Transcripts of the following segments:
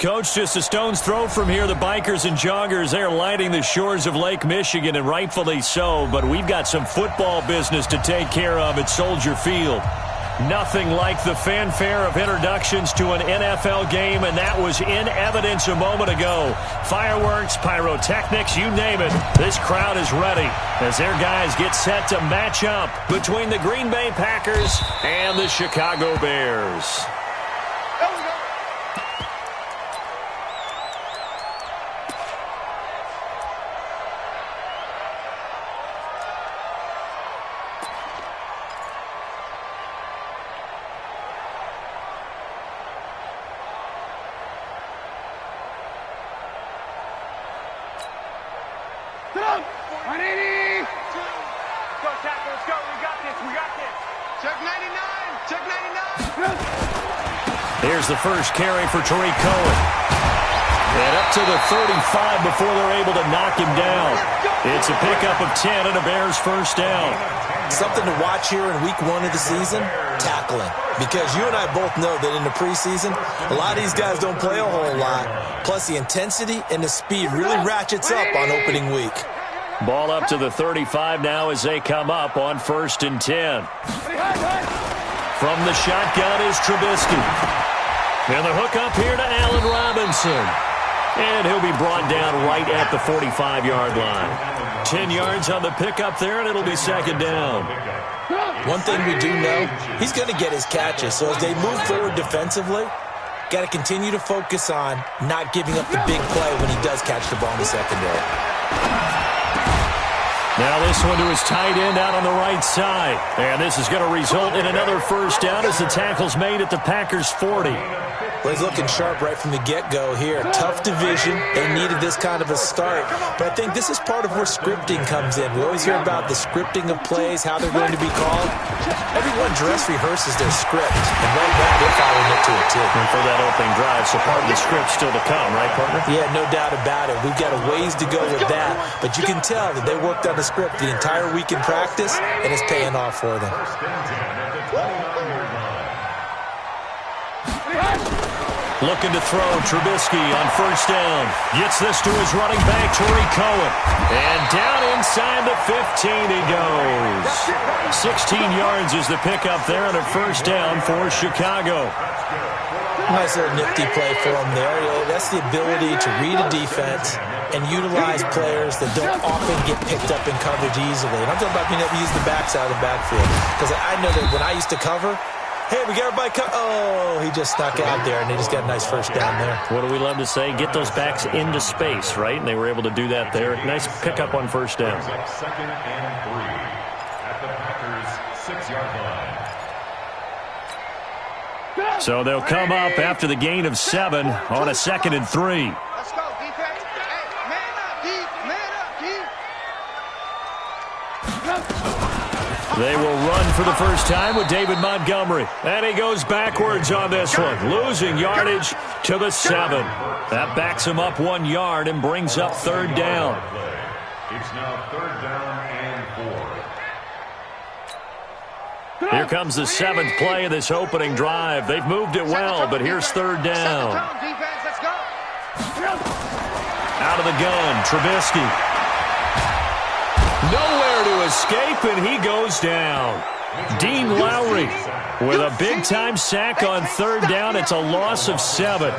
Coach. Just a stone's throw from here. The bikers and joggers, they're lighting the shores of Lake Michigan, and rightfully so. But we've got some football business to take care of at Soldier Field. Nothing like the fanfare of introductions to an NFL game, and that was in evidence a moment ago. Fireworks, pyrotechnics, you name it. This crowd is ready as their guys get set to match up between the Green Bay Packers and the Chicago Bears. Here's the first carry for Tariq Cohen. And up to the 35 before they're able to knock him down. It's a pickup of 10 and a Bears first down. Something to watch here in week 1 of the season, tackling. Because you and I both know that in the preseason, a lot of these guys don't play a whole lot. Plus the intensity and the speed really ratchets up on opening week. Ball up to the 35 now as they come up on 1st and 10. From the shotgun is Trubisky. And the hook up here to Allen Robinson. And he'll be brought down right at the 45-yard line. 10 yards on the pickup there, and it'll be 2nd down. One thing we do know, he's going to get his catches. So as they move forward defensively, got to continue to focus on not giving up the big play when he does catch the ball in the secondary. Now this one to his tight end out on the right side. And this is going to result in another first down as the tackle's made at the Packers' 40. Well, he's looking sharp right from the get-go here. Tough division. They needed this kind of a start. But I think this is part of where scripting comes in. We always hear about the scripting of plays, how they're going to be called. Everyone dress rehearses their script. And right now, they're following it to a T. And for that opening drive, so part of the script still to come, right, partner? Yeah, no doubt about it. We've got a ways to go with that. But you can tell that they worked on the script the entire week in practice, and it's paying off for them. Looking to throw, Trubisky on first down. Gets this to his running back, Tariq Cohen. And down inside the 15 he goes. 16 yards is the pickup there on a first down for Chicago. Nice little nifty play for him there. That's the ability to read a defense and utilize players that don't often get picked up in coverage easily. And I'm talking about being able to use the backside of the backfield. Because I know that when I used to cover, hey, we got everybody oh, he just snuck out there, and they just got a nice first down there. What do we love to say? Get those backs into space, right? And they were able to do that there. Nice pickup on first down. 2nd and 3 at the Packers' 6-yard line. So they'll come up after the gain of 7 on a 2nd and 3. Let's go, defense. Hey, man up, D. Man up, D. They will run for the first time with David Montgomery. And he goes backwards on this one, losing yardage to the 7. That backs him up 1 yard and brings up 3rd down. It's now 3rd down and 4. Here comes the 7th play of this opening drive. They've moved it well, but here's 3rd down. Out of the gun, Trubisky. Nowhere to escape, and he goes down. Dean Lowry with a big-time sack on 3rd down. It's a loss of 7.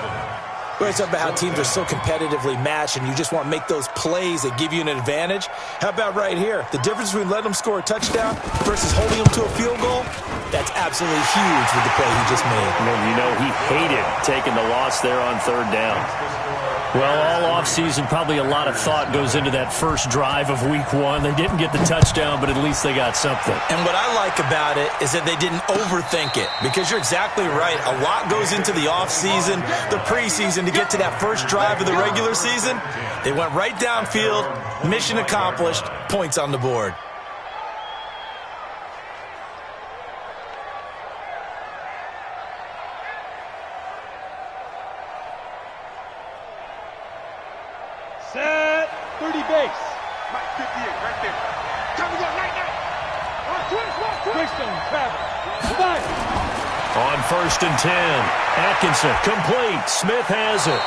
We're talking about how teams are so competitively matched, and you just want to make those plays that give you an advantage. How about right here? The difference between letting them score a touchdown versus holding them to a field goal, that's absolutely huge with the play he just made. Well, you know, he hated taking the loss there on 3rd down. Well, all offseason, probably a lot of thought goes into that first drive of week 1. They didn't get the touchdown, but at least they got something. And what I like about it is that they didn't overthink it, because you're exactly right. A lot goes into the offseason, the preseason, to get to that first drive of the regular season. They went right downfield, mission accomplished, points on the board. Set 30 base. Mike 58 right there. Time to go, night. Quickstone, travel. 5. On 1st and 10, Atkinson complete. Smith has it.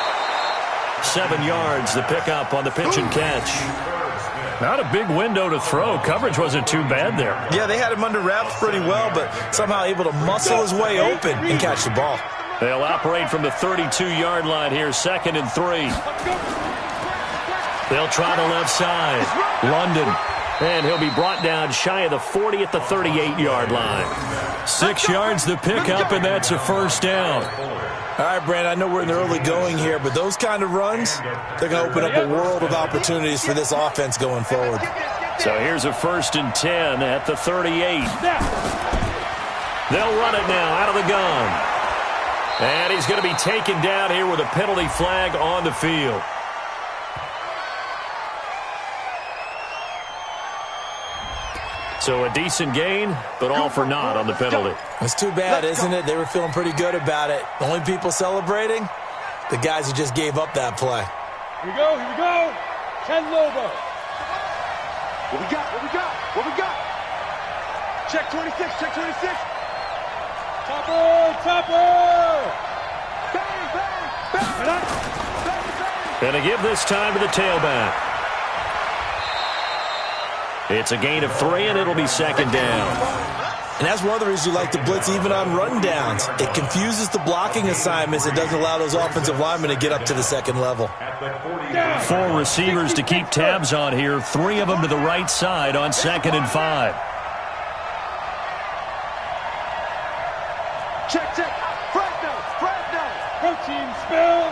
7 yards, the pickup on the pitch and catch. Not a big window to throw. Coverage wasn't too bad there. Yeah, they had him under wraps pretty well, but somehow able to muscle his way open and catch the ball. They'll operate from the 32-yard line here, 2nd and 3. They'll try the left side. London. And he'll be brought down shy of the 40 at the 38-yard line. 6 yards the pickup, and that's a first down. All right, Brandon, I know we're in the early going here, but those kind of runs, they're going to open up a world of opportunities for this offense going forward. So here's a 1st and 10 at the 38. They'll run it now out of the gun. And he's going to be taken down here with a penalty flag on the field. So a decent gain, but all for naught on the penalty. It's too bad, isn't it? They were feeling pretty good about it. The only people celebrating, the guys who just gave up that play. Here we go, here we go. Ken Lobo. What we got, what we got, what we got? Check 26, check 26. Topper, topper. Bang, bang, bang. Bang, bang. Going to give this time to the tailback. It's a gain of 3, and it'll be 2nd down. And that's one of the reasons you like to blitz even on rundowns. It confuses the blocking assignments. It doesn't allow those offensive linemen to get up to the 2nd level. 4 receivers to keep tabs on here. 3 of them to the right side on 2nd and 5. Check, check. Fresno, Fresno. Protein spill.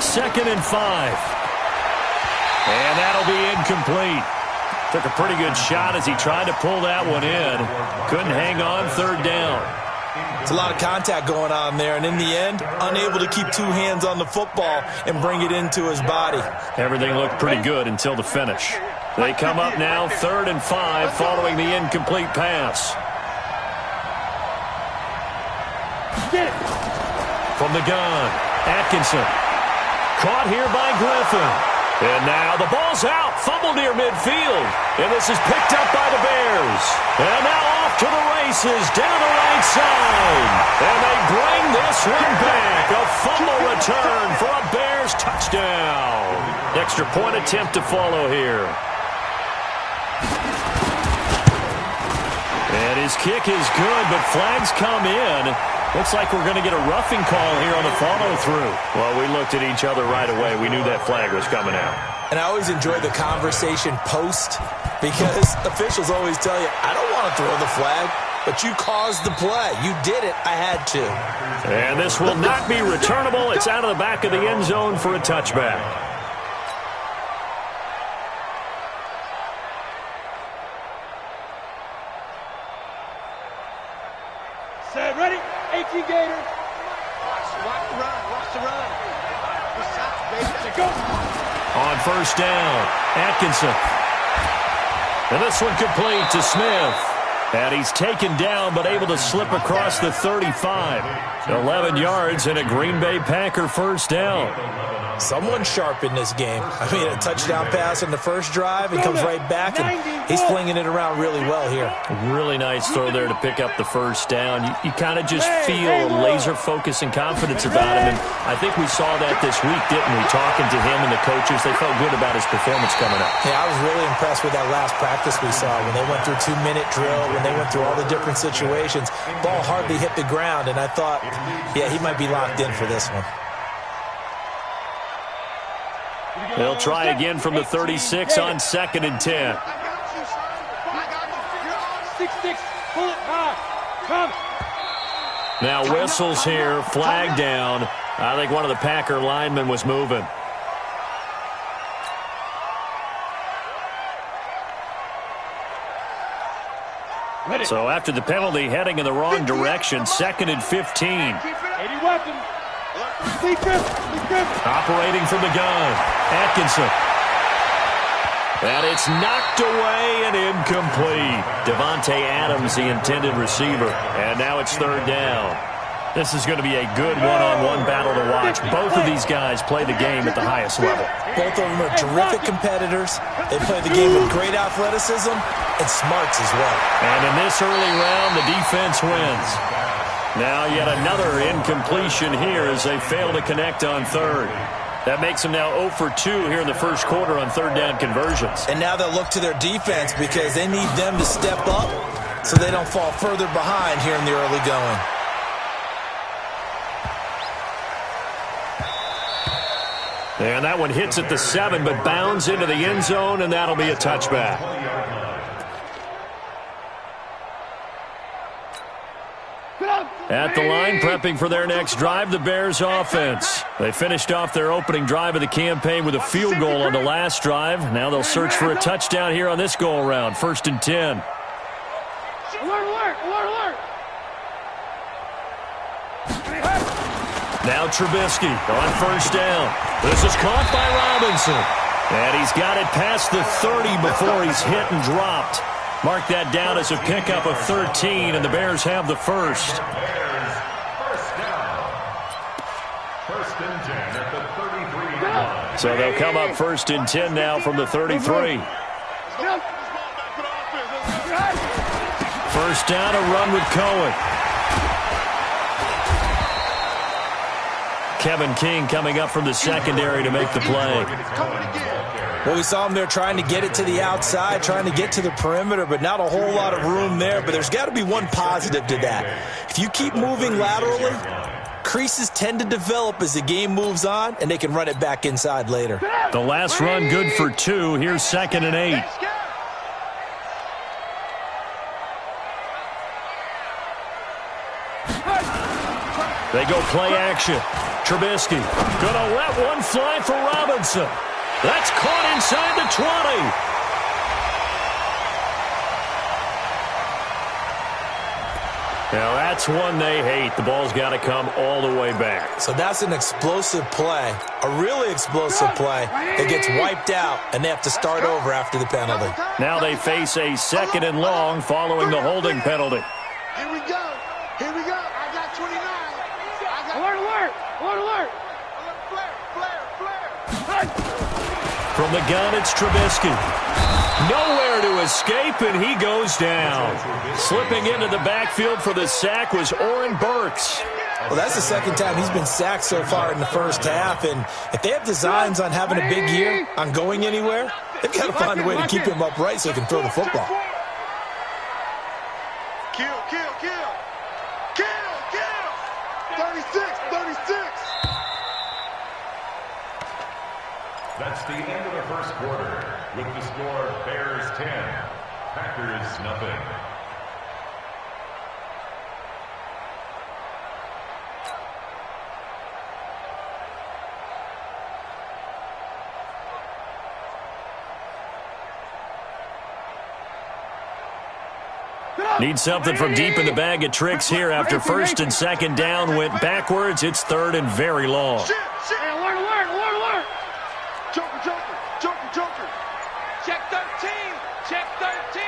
2nd and 5. And that'll be incomplete. Took a pretty good shot as he tried to pull that one in. Couldn't hang on, 3rd down. It's a lot of contact going on there, and in the end, unable to keep 2 hands on the football and bring it into his body. Everything looked pretty good until the finish. They come up now, 3rd and 5, following the incomplete pass. From the gun, Atkinson. Caught here by Griffin. And now the ball's out. Fumble near midfield. And this is picked up by the Bears. And now off to the races down the right side. And they bring this one back. A fumble return for a Bears touchdown. Extra point attempt to follow here. And his kick is good, but flags come in. Looks like we're going to get a roughing call here on the follow-through. Well, we looked at each other right away. We knew that flag was coming out. And I always enjoy the conversation post because officials always tell you, I don't want to throw the flag, but you caused the play. You did it. I had to. And this will not be returnable. It's out of the back of the end zone for a touchback. Set, ready? 18 Gators. Watch the run, watch the run. Good shots, baby. Let's go. On 1st down, Atkinson. And this one complete to Smith. And he's taken down but able to slip across the 35. 11 yards and a Green Bay Packer 1st down. Someone sharp in this game. I mean, a touchdown pass on the first drive and comes right back, and he's flinging it around really well here. Really nice throw there to pick up the 1st down. You kind of just feel a laser focus and confidence about him, and I think we saw that this week, didn't we? Talking to him and the coaches, they felt good about his performance coming up. Yeah, I was really impressed with that last practice we saw when they went through 2-minute drill, when they went through all the different situations. Ball hardly hit the ground, and I thought, yeah, he might be locked in for this one. They'll try again from the 36 on 2nd and 10. 6-6, pull it high. Come. Now whistles here, flag down. I think one of the Packer linemen was moving. So after the penalty, heading in the wrong direction, 2nd and 15. 80 weapons. Operating from the gun, Atkinson. And it's knocked away and incomplete. Devontae Adams, the intended receiver. And now it's 3rd down. This is going to be a good one-on-one battle to watch. Both of these guys play the game at the highest level. Both of them are terrific competitors. They play the game with great athleticism and smarts as well. And in this early round, the defense wins. Now yet another incompletion here as they fail to connect on third. That makes them now 0 for 2 here in the first quarter on third down conversions. And now they'll look to their defense because they need them to step up so they don't fall further behind here in the early going. And that one hits at the 7, but bounds into the end zone, and that'll be a touchback. At the line, prepping for their next drive, the Bears offense. They finished off their opening drive of the campaign with a field goal on the last drive. Now they'll search for a touchdown here on this go-around, 1st and 10. Alert, alert, alert, alert. Now Trubisky on 1st down. This is caught by Robinson. And he's got it past the 30 before he's hit and dropped. Mark that down as a pickup of 13, and the Bears have the first. Bears, first down. 1st and 10 at the 33 line. So they'll come up 1st and 10 now from the 33. 1st down, a run with Cohen. Kevin King coming up from the secondary to make the play. Well, we saw him there trying to get it to the outside, trying to get to the perimeter, but not a whole lot of room there. But there's got to be one positive to that. If you keep moving laterally, creases tend to develop as the game moves on, and they can run it back inside later. The last run good for 2. Here's 2nd and 8. They go play action. Trubisky gonna let one fly for Robinson. That's caught inside the 20. Now that's one they hate. The ball's got to come all the way back. So that's an explosive play, a really explosive play that gets wiped out, and they have to start over after the penalty. Now they face a 2nd and long following the holding penalty. Here we go. Here we go. I got 29. Alert, alert, alert, alert. Flare. From the gun, it's Trubisky. Nowhere to escape, and he goes down. Slipping into the backfield for the sack was Oren Burks. Well, that's the 2nd time he's been sacked so far in the first half, and if they have designs on having a big year, on going anywhere, they've got to find a way to keep him upright so he can throw the football. Kill. 36. That's the end of the first quarter. With the score, Bears 10, Packers nothing. Need something from deep in the bag of tricks here after 1st and 2nd down went backwards. It's 3rd and very long. Hey, alert, alert, alert, alert. Joker. Check 13. Check 13.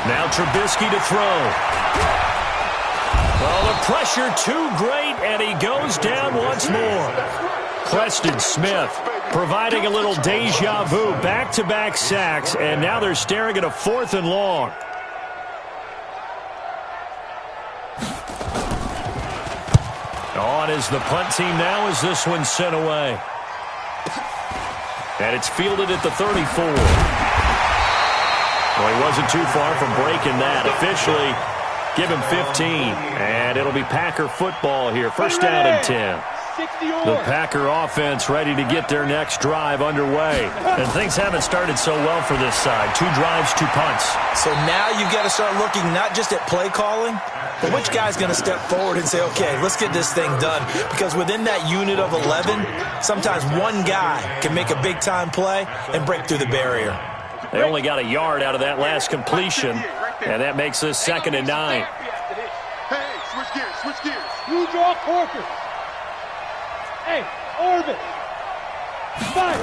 Now Trubisky to throw. Well, the pressure too great, and he goes down once more. Creston Smith providing a little deja vu, back-to-back sacks, and now they're staring at a 4th and long. On is the punt team now as this one's sent away. And it's fielded at the 34. Well, he wasn't too far from breaking that. Officially, give him 15. And it'll be Packer football here. 1st down and 10. The Packer offense ready to get their next drive underway. And things haven't started so well for this side. 2 drives, 2 punts. So now you've got to start looking not just at play calling, but which guy's going to step forward and say, okay, let's get this thing done. Because within that unit of 11, sometimes one guy can make a big-time play and break through the barrier. They only got a yard out of that last completion, and that makes this 2nd and 9. Hey, switch gears. You draw Corker. Hey, Orbit. Fire.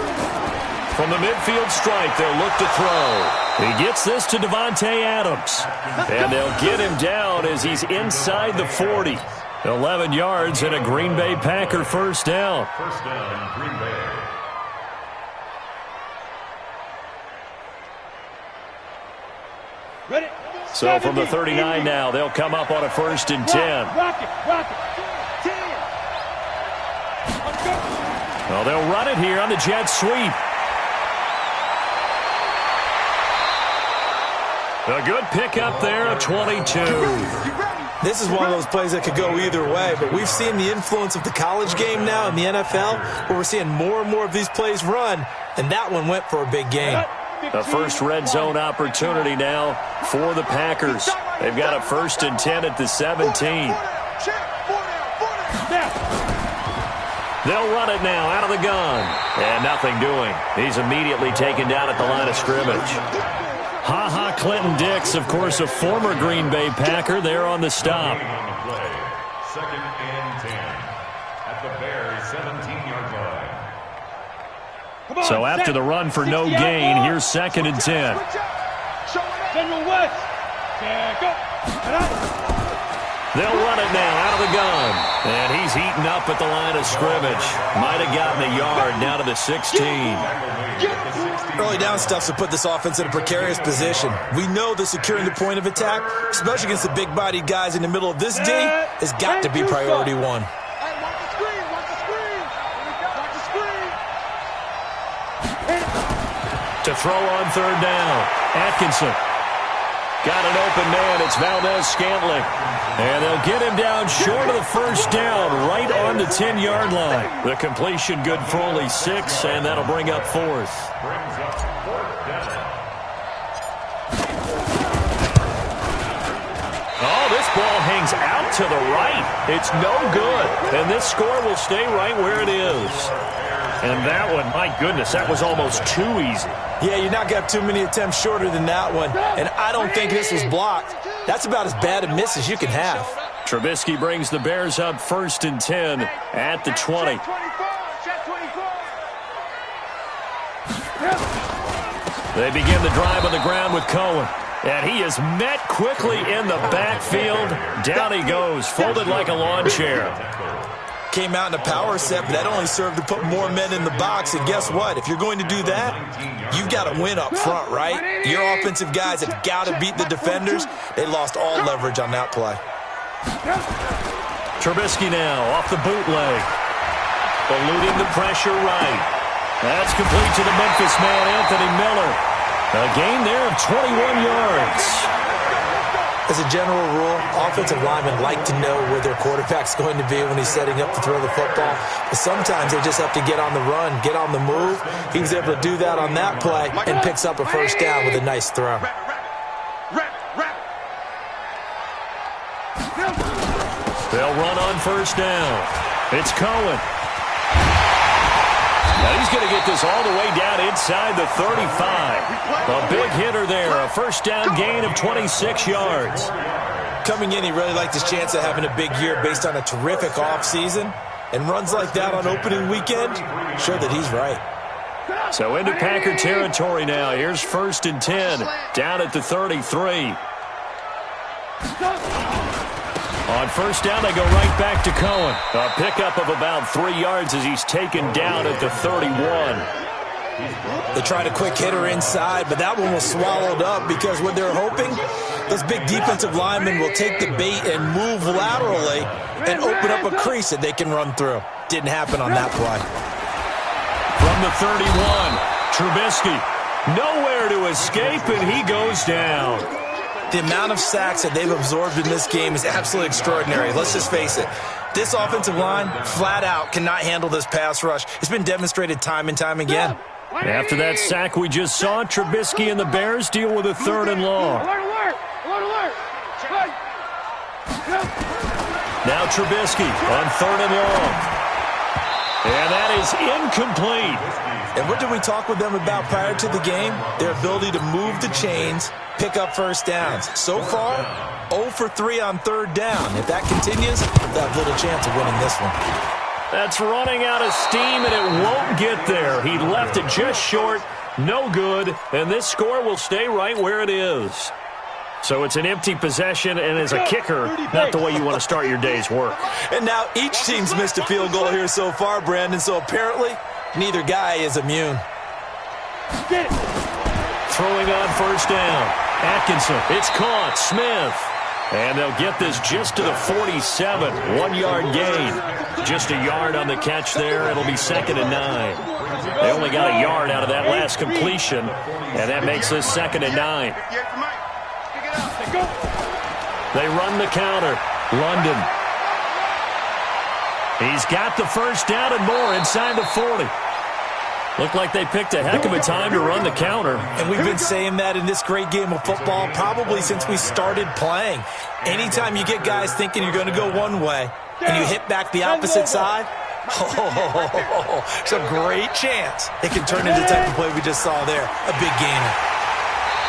From the midfield stripe, they'll look to throw. He gets this to Devontae Adams. And they'll get him down as he's inside the 40. 11 yards and a Green Bay Packer 1st down. 1st down, Green Bay. Ready, So from the 39 now, they'll come up on a 1st and 10. Rock it. 10. Well, they'll run it here on the jet sweep. A good pickup there, a 22. This is one of those plays that could go either way, but we've seen the influence of the college game now in the NFL, where we're seeing more and more of these plays run, and that one went for a big gain. A first red zone opportunity now for the Packers. They've got a 1st and 10 at the 17. They'll run it now out of the gun. And nothing doing. He's immediately taken down at the line of scrimmage. Ha-ha Clinton Dix, of course, a former Green Bay Packer, there on the stop. 2nd and 10 at the Bears' 17-yard line. So after the run for no gain, here's 2nd and 10. General West. Go. They'll run it now out of the gun. And he's eaten up at the line of scrimmage. Might have gotten a yard down to the 16. Early down stuff to put this offense in a precarious position. We know that securing the point of attack, especially against the big-bodied guys in the middle of this D, has got to be priority one. To throw on 3rd down. Atkinson. Got an open man. It's Valdez-Scantling. And they'll get him down short of the 1st down, right on the 10-yard line. The completion good for only 6, and that'll bring up 4th. Brings up 4th down. Oh, this ball hangs out to the right. It's no good. And this score will stay right where it is. And that one, my goodness, that was almost too easy. Yeah, you're not going to have too many attempts shorter than that one. And I don't think this was blocked. That's about as bad a miss as you can have. Trubisky brings the Bears up 1st and 10 at the 20. They begin the drive on the ground with Cohen. And he is met quickly in the backfield. Down he goes, folded like a lawn chair. Came out in a power set, but that only served to put more men in the box. And guess what? If you're going to do that, you've got to win up front, right? Your offensive guys have got to beat the defenders. They lost all leverage on that play. Trubisky now off the bootleg. Eluding the pressure right. That's complete to the Memphis man, Anthony Miller. A gain there of 21 yards. As a general rule, offensive linemen like to know where their quarterback's going to be when he's setting up to throw the football. But sometimes they just have to get on the run, get on the move. He was able to do that on that play and picks up a 1st down with a nice throw. They'll run on 1st down. It's Cohen. Now he's going to get this all the way down inside the 35. A big hitter there, a 1st down gain of 26 yards. Coming in, he really liked his chance of having a big year based on a terrific offseason. And runs like that on opening weekend show that he's right. So into Packer territory now. Here's 1st and 10, down at the 33. On 1st down, they go right back to Cohen. A pickup of about 3 yards as he's taken down at the 31. They tried a quick hitter inside, but that one was swallowed up because what they're hoping, those big defensive linemen will take the bait and move laterally and open up a crease that they can run through. Didn't happen on that play. From the 31, Trubisky, nowhere to escape, and he goes down. The amount of sacks that they've absorbed in this game is absolutely extraordinary. Let's just face it. This offensive line, flat out, cannot handle this pass rush. It's been demonstrated time and time again. After that sack we just saw, Trubisky and the Bears deal with a 3rd and long. Now Trubisky on 3rd and long. And that is incomplete. And what did we talk with them about prior to the game? Their ability to move the chains, pick up 1st downs. So far, 0 for 3 on 3rd down. If that continues, they'll have little chance of winning this one. That's running out of steam, and it won't get there. He left it just short, no good, and this score will stay right where it is. So it's an empty possession, and as a kicker, not the way you want to start your day's work. And now each team's missed a field goal here so far, Brandon, so apparently neither guy is immune. Throwing on 1st down. Atkinson, it's caught. Smith. And they'll get this just to the 47. 1-yard gain. Just a yard on the catch there. It'll be 2nd and 9. They only got a yard out of that last completion, and that makes this 2nd and 9. They run the counter. London. He's got the first down and more inside the 40. Looked like they picked a heck of a time to run the counter. And we've been saying that in this great game of football probably since we started playing. Anytime you get guys thinking you're going to go one way and you hit back the opposite side, it's a great chance it can turn into the type of play we just saw there, a big gainer.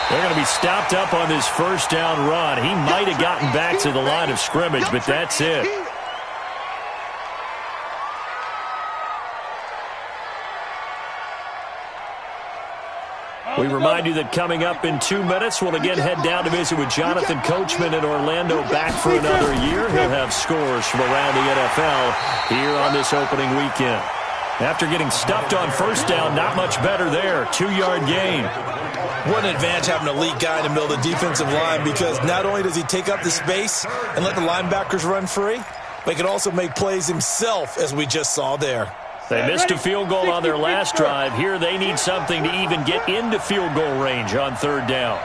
They're going to be stopped up on this first down run. He might have gotten back to the line of scrimmage, but that's it. We remind you that coming up in 2 minutes, we'll again head down to visit with Jonathan Coachman in Orlando, back for another year. He'll have scores from around the NFL here on this opening weekend. After getting stuffed on first down, not much better there. 2-yard gain. What an advantage having an elite guy in the middle of the defensive line, because not only does he take up the space and let the linebackers run free, but he can also make plays himself, as we just saw there. They missed a field goal on their last drive. Here they need something to even get into field goal range on 3rd down.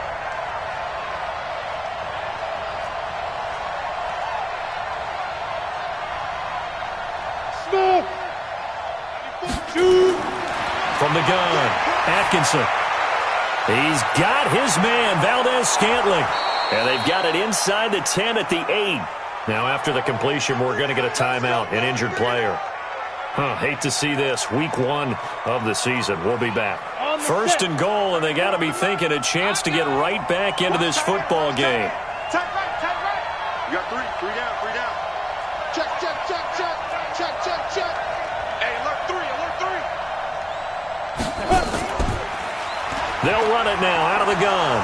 From the gun, Atkinson. He's got his man, Valdez-Scantling. And they've got it inside the 10 at the 8. Now after the completion, we're going to get a timeout, an injured player. Hate to see this. Week 1 of the season. We'll be back. 1st and goal, and they got to be thinking a chance to get right back into this football game. Tight right. You got 3 down. Check. Hey, alert 3. They'll run it now out of the gun.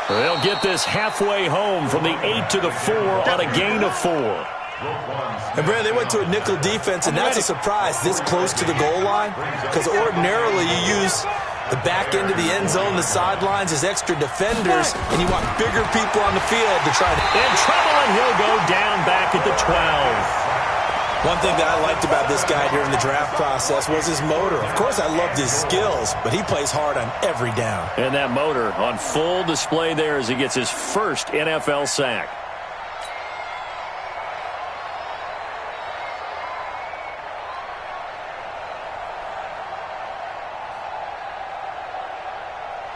They'll get this halfway home from the 8 to the 4 on a gain of 4. And, Brad, they went to a nickel defense, and that's a surprise this close to the goal line, because ordinarily you use the back end of the end zone, the sidelines as extra defenders, and you want bigger people on the field to try to... In trouble, and he'll go down back at the 12. One thing that I liked about this guy during the draft process was his motor. Of course, I loved his skills, but he plays hard on every down. And that motor on full display there as he gets his first NFL sack.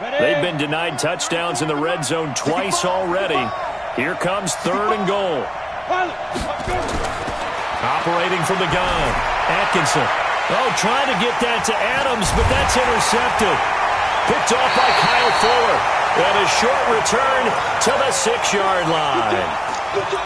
They've been denied touchdowns in the red zone twice already. Here comes 3rd and goal. Operating from the gun, Atkinson. Trying to get that to Adams, but that's intercepted. Picked off by Kyle Fuller. And a short return to the 6-yard line.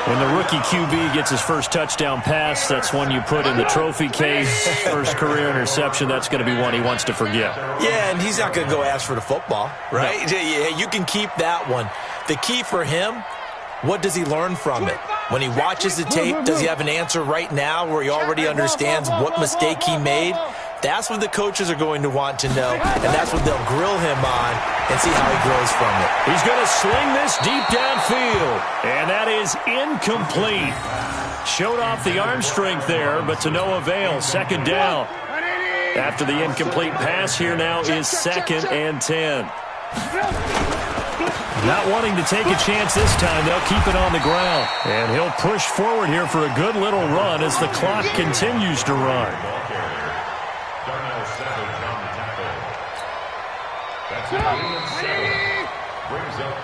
When the rookie QB gets his first touchdown pass, that's one you put in the trophy case. First career interception, that's going to be one he wants to forget. Yeah, and he's not going to go ask for the football, right? No. Yeah, you can keep that one. The key for him, what does he learn from it? When he watches the tape, does he have an answer right now where he already understands what mistake he made? That's what the coaches are going to want to know, and that's what they'll grill him on and see how he grows from it. He's going to sling this deep downfield, and that is incomplete. Showed off the arm strength there, but to no avail. 2nd down. After the incomplete pass, here now is 2nd and 10. Not wanting to take a chance this time, they'll keep it on the ground. And he'll push forward here for a good little run as the clock continues to run.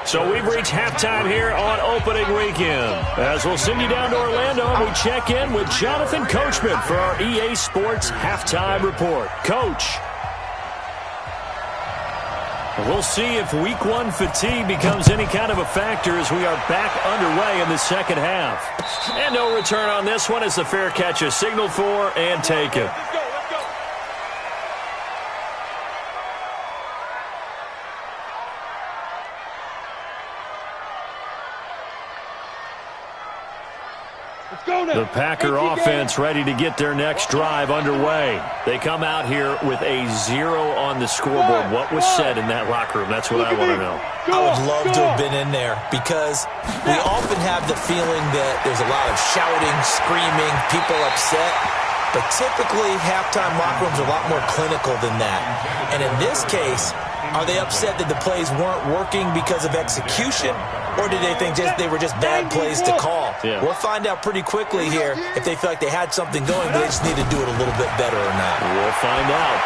So we've reached halftime here on opening weekend. As we'll send you down to Orlando, and we check in with Jonathan Coachman for our EA Sports Halftime Report. Coach. We'll see if Week 1 fatigue becomes any kind of a factor as we are back underway in the second half. And no return on this one as the fair catch is signaled for and taken. The Packer offense ready to get their next drive underway. They come out here with a 0 on the scoreboard. What was said in that locker room? That's what I want to know. I would love to have been in there because we often have the feeling that there's a lot of shouting, screaming, people upset. But typically, halftime locker rooms are a lot more clinical than that. And in this case, are they upset that the plays weren't working because of execution? Or did they think they were just bad plays to call? Yeah. We'll find out pretty quickly here if they feel like they had something going, but they just need to do it a little bit better or not. We'll find out.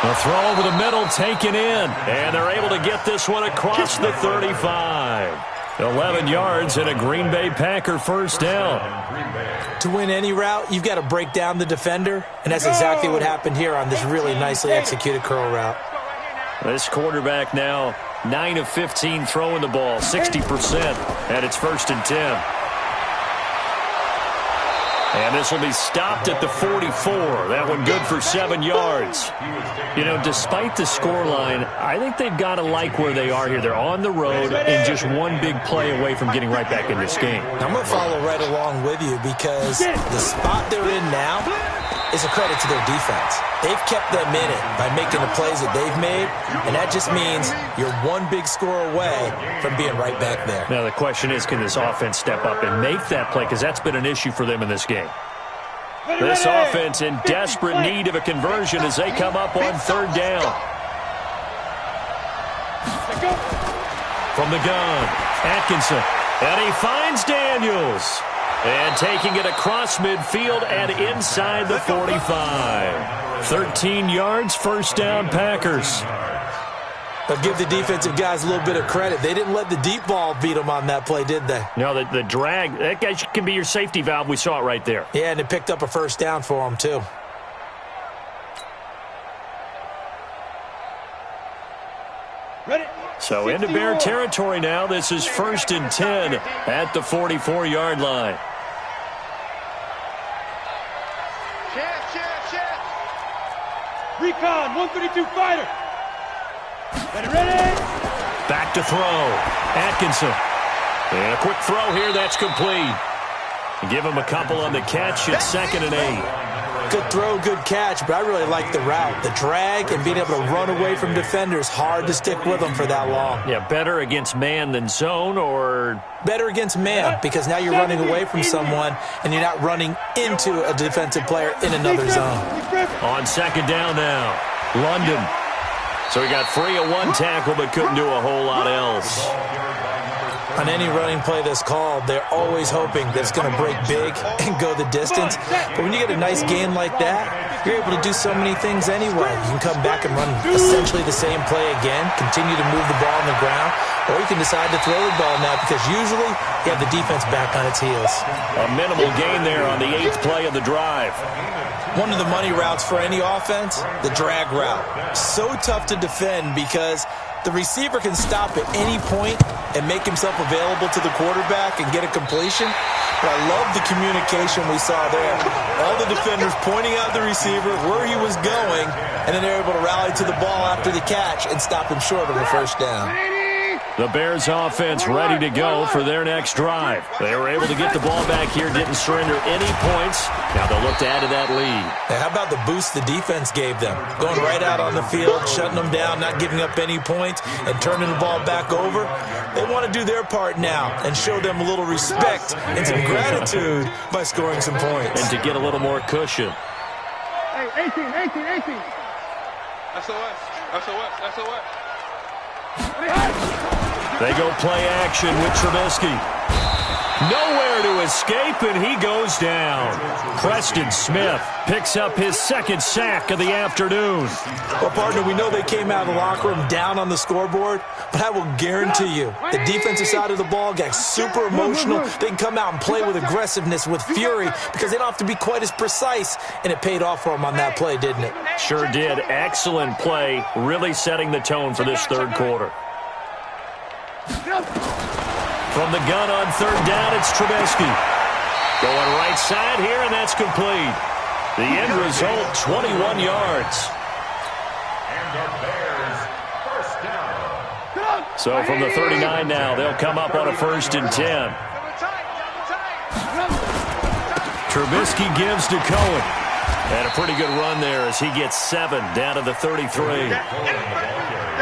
A throw over the middle taken in. And they're able to get this one across the 35. 11 yards and a Green Bay Packer first down. To win any route, you've got to break down the defender, and that's exactly what happened here on this really nicely executed curl route. This quarterback now 9 of 15 throwing the ball, 60%, and it's 1st and 10. And this will be stopped at the 44. That one good for 7 yards. You know, despite the scoreline, I think they've got to like where they are here. They're on the road and just one big play away from getting right back in this game. I'm going to follow right along with you because the spot they're in now is a credit to their defense. They've kept them in it by making the plays that they've made, and that just means you're one big score away from being right back there. Now the question is, can this offense step up and make that play? Because that's been an issue for them in this game. This offense in desperate need of a conversion as they come up on 3rd down. From the gun, Atkinson, and he finds Daniels. And taking it across midfield and inside the 45. 13 yards, 1st down, Packers. But give the defensive guys a little bit of credit. They didn't let the deep ball beat them on that play, did they? No, the drag, that guy can be your safety valve. We saw it right there. Yeah, and it picked up a 1st down for them, too. Ready? So into Bear territory now. This is 1st and 10 at the 44-yard line. Recon, 132 fighter. Ready? Back to throw. Atkinson. And a quick throw here. That's complete. Give him a couple on the catch. It's 2nd and 8. Good throw, good catch, but I really like the route. The drag and being able to run away from defenders, hard to stick with them for that long. Yeah, better against man than zone, or? Better against man, because now you're running away from someone and you're not running into a defensive player in another zone. On 2nd down now, London. So he got free of one tackle but couldn't do a whole lot else. On any running play that's called, they're always hoping that it's going to break big and go the distance. But when you get a nice gain like that, you're able to do so many things anyway. You can come back and run essentially the same play again, continue to move the ball on the ground, or you can decide to throw the ball now because usually you have the defense back on its heels. A minimal gain there on the 8th play of the drive. One of the money routes for any offense, the drag route. So tough to defend because the receiver can stop at any point and make himself available to the quarterback and get a completion. But I love the communication we saw there. All the defenders pointing out the receiver, where he was going, and then they're able to rally to the ball after the catch and stop him short of a 1st down. The Bears offense ready to go for their next drive. They were able to get the ball back here, didn't surrender any points. Now they'll look to add to that lead. Now, how about the boost the defense gave them? Going right out on the field, shutting them down, not giving up any points, and turning the ball back over. They want to do their part now and show them a little respect and some gratitude by scoring some points. And to get a little more cushion. Hey, 18. SOS. They go play action with Trubisky. Nowhere to escape, and he goes down. Preston Smith picks up his 2nd sack of the afternoon. Well, partner, we know they came out of the locker room down on the scoreboard, but I will guarantee you the defensive side of the ball got super emotional. They can come out and play with aggressiveness, with fury, because they don't have to be quite as precise, and it paid off for them on that play, didn't it? Sure did. Excellent play, really setting the tone for this 3rd quarter. From the gun on 3rd down, it's Trubisky. Going right side here, and that's complete. The end result, 21 yards. And the Bears, 1st down. So from the 39 now, they'll come up on a 1st and 10. Trubisky gives to Cohen. And a pretty good run there as he gets 7 down to the 33.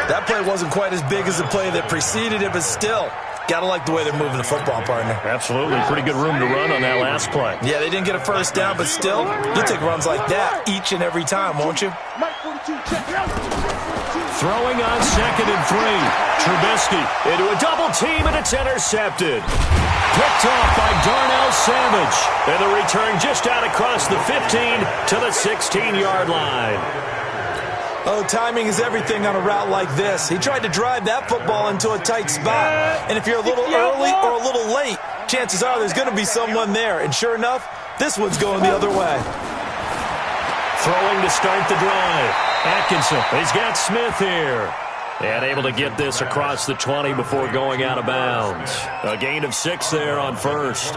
That play wasn't quite as big as the play that preceded it, but still, got to like the way they're moving the football, partner. Absolutely. Pretty good room to run on that last play. Yeah, they didn't get a first down, but still, you'll take runs like that each and every time, won't you? Throwing on 2nd and 3. Trubisky into a double team, and it's intercepted. Picked off by Darnell Savage. And the return just out across the 15 to the 16-yard line. Oh, timing is everything on a route like this. He tried to drive that football into a tight spot. And if you're a little early or a little late, chances are there's going to be someone there. And sure enough, this one's going the other way. Throwing to start the drive. Atkinson, he's got Smith here. And able to get this across the 20 before going out of bounds. A gain of 6 there on first.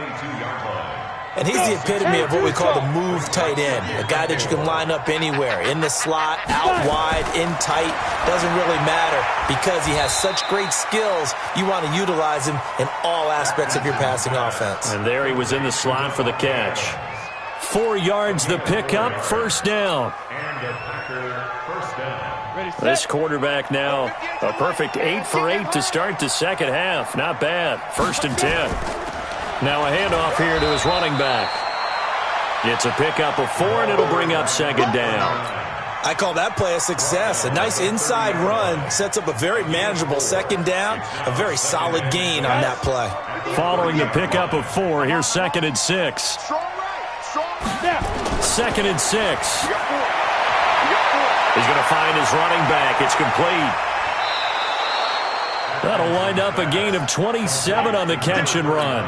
And he's the epitome of what we call the move tight end. A guy that you can line up anywhere. In the slot, out wide, in tight. Doesn't really matter because he has such great skills. You want to utilize him in all aspects of your passing offense. And there he was in the slot for the catch. 4 yards the pickup, first down. This quarterback now a perfect 8 for 8 to start the second half. Not bad. 1st and 10. Now a handoff here to his running back. It's a pickup of 4, and it'll bring up 2nd down. I call that play a success. A nice inside run sets up a very manageable 2nd down. A very solid gain on that play. Following the pickup of 4, here's 2nd and 6. 2nd and 6. He's going to find his running back. It's complete. That'll wind up a gain of 27 on the catch and run.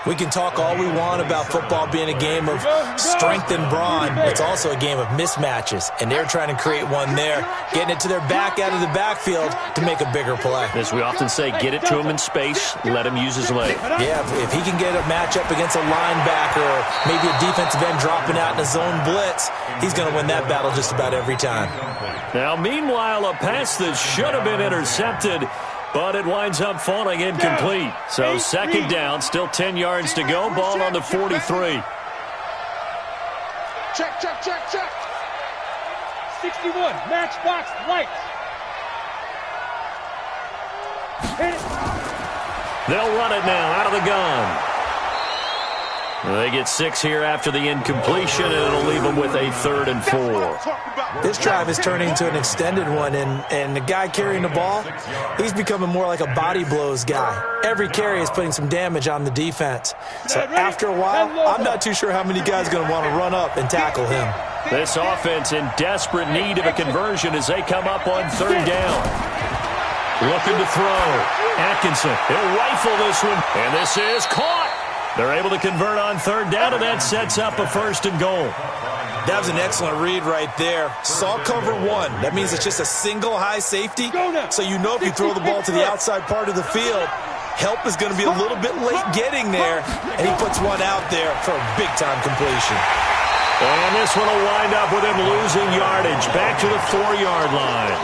We can talk all we want about football being a game of strength and brawn. It's also a game of mismatches, and they're trying to create one there, getting it to their back out of the backfield to make a bigger play. As we often say, get it to him in space, let him use his leg. Yeah, if he can get a matchup against a linebacker or maybe a defensive end dropping out in a zone blitz, he's going to win that battle just about every time. Now, meanwhile, a pass that should have been intercepted, but it winds up falling incomplete. So 2nd down, still 10 yards to go. Ball on the 43. Check, check, check, check. 61, matchbox lights. Hit it. They'll run it now out of the gun. They get 6 here after the incompletion, and it'll leave them with a 3rd and 4. This drive is turning into an extended one, and the guy carrying the ball, he's becoming more like a body blows guy. Every carry is putting some damage on the defense. So after a while, I'm not too sure how many guys are going to want to run up and tackle him. This offense in desperate need of a conversion as they come up on 3rd down. Looking to throw. Atkinson, he'll rifle this one, and this is caught. They're able to convert on 3rd down, and that sets up a 1st and goal. That was an excellent read right there. Saw cover 1. That means it's just a single high safety. So you know if you throw the ball to the outside part of the field, help is going to be a little bit late getting there, and he puts one out there for a big-time completion. And this one will wind up with him losing yardage back to the 4-yard line.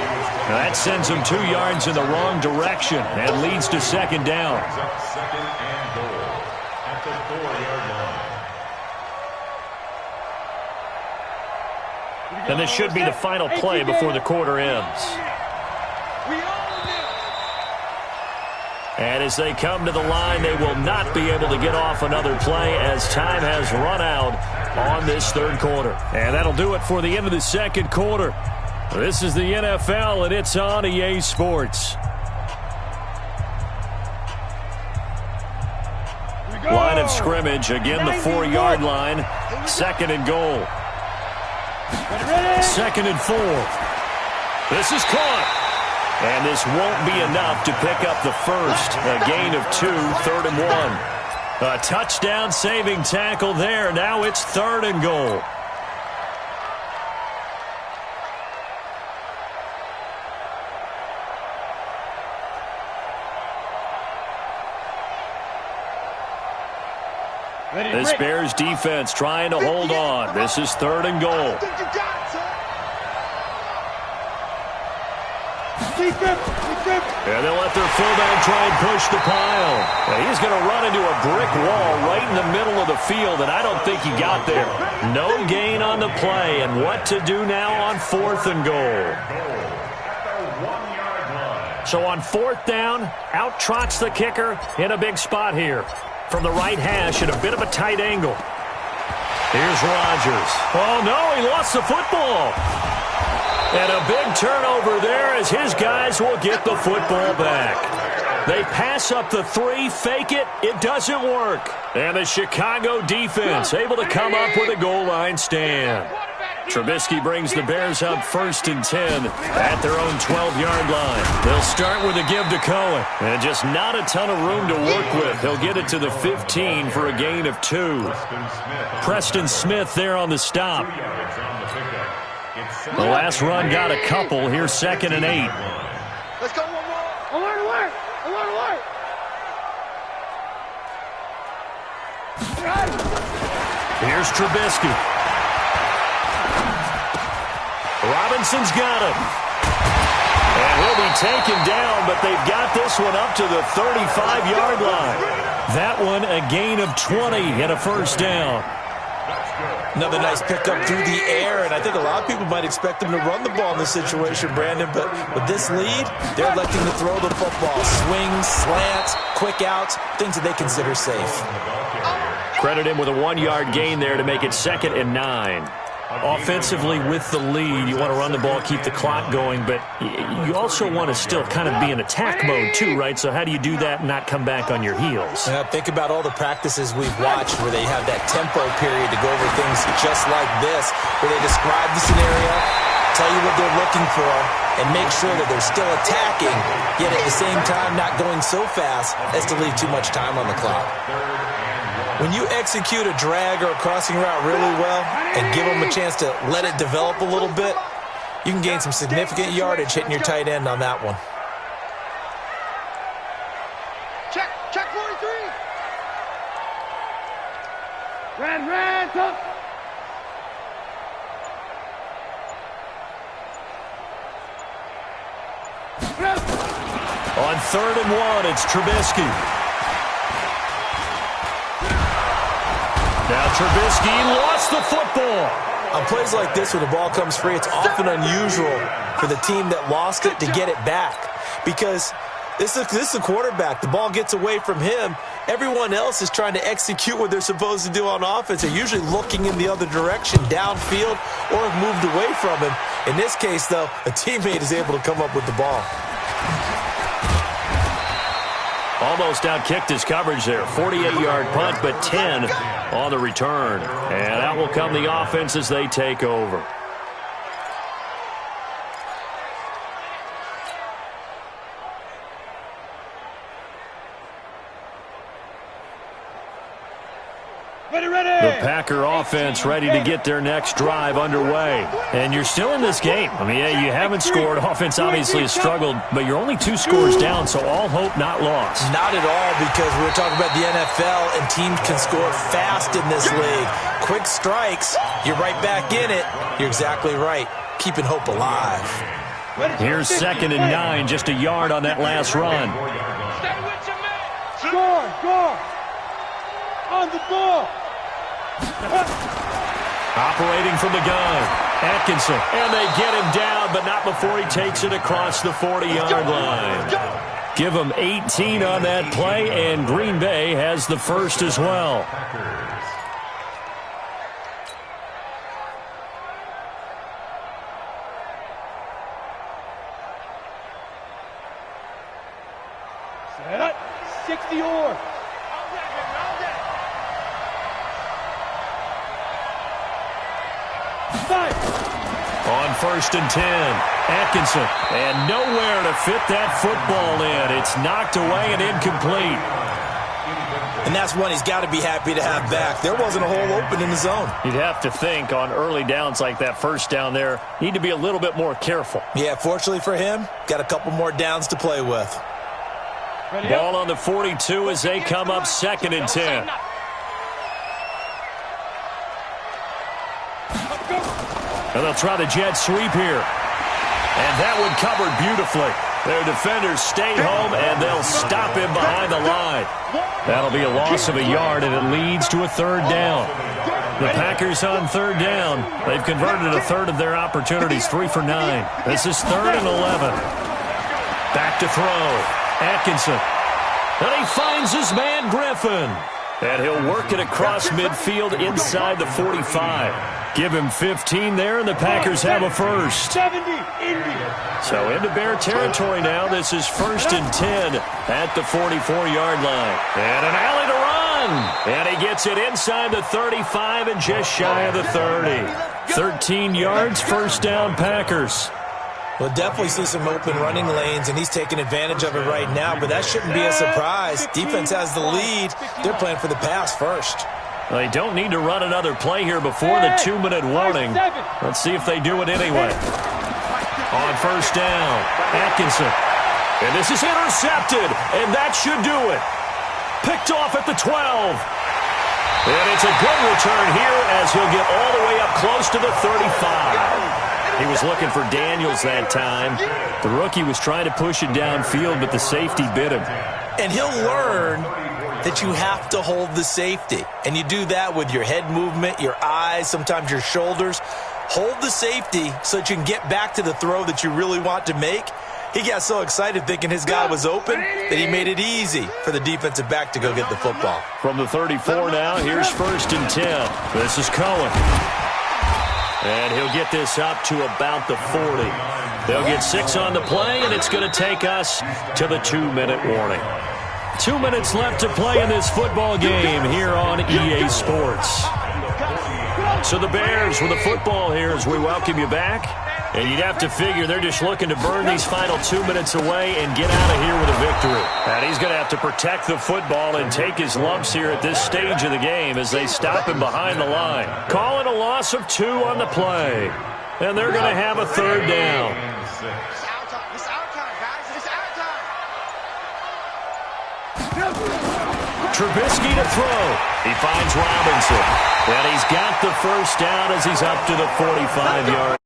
Now that sends him 2 yards in the wrong direction and leads to 2nd down. And this should be the final play before the quarter ends. And as they come to the line, they will not be able to get off another play as time has run out on this 3rd quarter. And that'll do it for the end of the 2nd quarter. This is the NFL, and it's on EA Sports. Line of scrimmage, again the 4-yard line. 2nd and goal. 2nd and 4. This is caught. And this won't be enough to pick up the first. A gain of 2, 3rd and 1. A touchdown saving tackle there. Now it's 3rd and goal. This Bears defense trying to hold on. This is 3rd and goal. And they'll let their fullback try and push the pile. And he's going to run into a brick wall right in the middle of the field, and I don't think he got there. No gain on the play, and what to do now on 4th and goal. So on 4th down, out trots the kicker in a big spot here. From the right hash at a bit of a tight angle. Here's Rodgers. Oh, no, he lost the football. And a big turnover there as his guys will get the football back. They pass up the 3, fake it, it doesn't work. And the Chicago defense able to come up with a goal line stand. Trubisky brings the Bears up 1st and 10 at their own 12-yard line. They'll start with a give to Cohen. And just not a ton of room to work with. He'll get it to the 15 for a gain of 2. Preston Smith there on the stop. The last run got a couple. Here's 2nd and 8. Let's go, one more. Alert. Here's Trubisky. Robinson's got him. And he'll be taken down, but they've got this one up to the 35-yard line. That one a gain of 20 and a 1st down. Another nice pickup through the air, and I think a lot of people might expect them to run the ball in this situation, Brandon, but with this lead, they're electing to throw the football. Swings, slants, quick outs, things that they consider safe. Credit him with a 1-yard gain there to make it 2nd and 9. Offensively with the lead, you want to run the ball, keep the clock going, but you also want to still kind of be in attack mode too, right? So how do you do that and not come back on your heels? Yeah, think about all the practices we've watched where they have that tempo period to go over things just like this, where they describe the scenario, tell you what they're looking for, and make sure that they're still attacking, yet at the same time not going so fast as to leave too much time on the clock. When you execute a drag or a crossing route really well and give them a chance to let it develop a little bit, you can gain some significant yardage hitting your tight end on that one. Check 43. Ran, top. On 3rd and 1, it's Trubisky. Now Trubisky lost the football. On plays like this where the ball comes free, it's often unusual for the team that lost it to get it back. Because this is the quarterback. The ball gets away from him. Everyone else is trying to execute what they're supposed to do on offense. They're usually looking in the other direction, downfield, or have moved away from him. In this case, though, a teammate is able to come up with the ball. Almost outkicked his coverage there. 48-yard punt, but 10 on the return. And out will come the offense as they take over. The Packer offense ready to get their next drive underway. And you're still in this game. I mean, yeah, you haven't scored. Offense obviously has struggled, but you're only 2 scores down, so all hope not lost. Not at all, because we were talking about the NFL, and teams can score fast in this league. Quick strikes, you're right back in it. You're exactly right. Keeping hope alive. Here's 2nd and 9, just a yard on that last run. Score! On the ball! Operating from the gun, Atkinson, and they get him down, but not before he takes it across the 40-yard line. Give him 18 on that play, and Green Bay has the first as well. Set up, 60 or. On 1st and 10, Atkinson, and nowhere to fit that football in. It's knocked away and incomplete. And that's one he's got to be happy to have back. There wasn't a hole open in the zone. You'd have to think on early downs like that, first down there, need to be a little bit more careful. Yeah, fortunately for him, got a couple more downs to play with. Ball on the 42 as they come up 2nd and 10. And they'll try the jet sweep here. And that one covered beautifully. Their defenders stayed home, and they'll stop him behind the line. That'll be a loss of a yard, and it leads to a third down. The Packers on third down. They've converted a third of their opportunities, 3 for 9. This is 3rd and 11. Back to throw. Atkinson. And he finds his man, Griffin. And he'll work it across midfield inside the 45. Give him 15 there, and the Packers have a first. 70, Indy. So into Bear territory now. This is 1st and 10 at the 44-yard line. And an alley to run. And he gets it inside the 35 and just shy of the 30. 13 yards, first down, Packers. We'll definitely see some open running lanes, and he's taking advantage of it right now, but that shouldn't be a surprise. Defense has the lead. They're playing for the pass first. They don't need to run another play here before the 2-minute warning. Let's see if they do it anyway. On first down, Atkinson. And this is intercepted, and that should do it. Picked off at the 12. And it's a good return here as he'll get all the way up close to the 35. He was looking for Daniels that time. The rookie was trying to push it downfield, but the safety bit him. And he'll learn that you have to hold the safety. And you do that with your head movement, your eyes, sometimes your shoulders. Hold the safety so that you can get back to the throw that you really want to make. He got so excited thinking his guy was open that he made it easy for the defensive back to go get the football. From the 34 now, here's 1st and 10. This is Cohen. And he'll get this up to about the 40. They'll get 6 on the play, and it's going to take us to the 2-minute warning. 2 minutes left to play in this football game here on EA Sports. So the Bears with the football here as we welcome you back. And you'd have to figure they're just looking to burn these final 2 minutes away and get out of here with a victory. And he's going to have to protect the football and take his lumps here at this stage of the game as they stop him behind the line. Calling a loss of 2 on the play. And they're going to have a third down. It's our time. It's our time, guys. It's our time. Trubisky to throw. He finds Robinson. And he's got the first down as he's up to the 45-yard.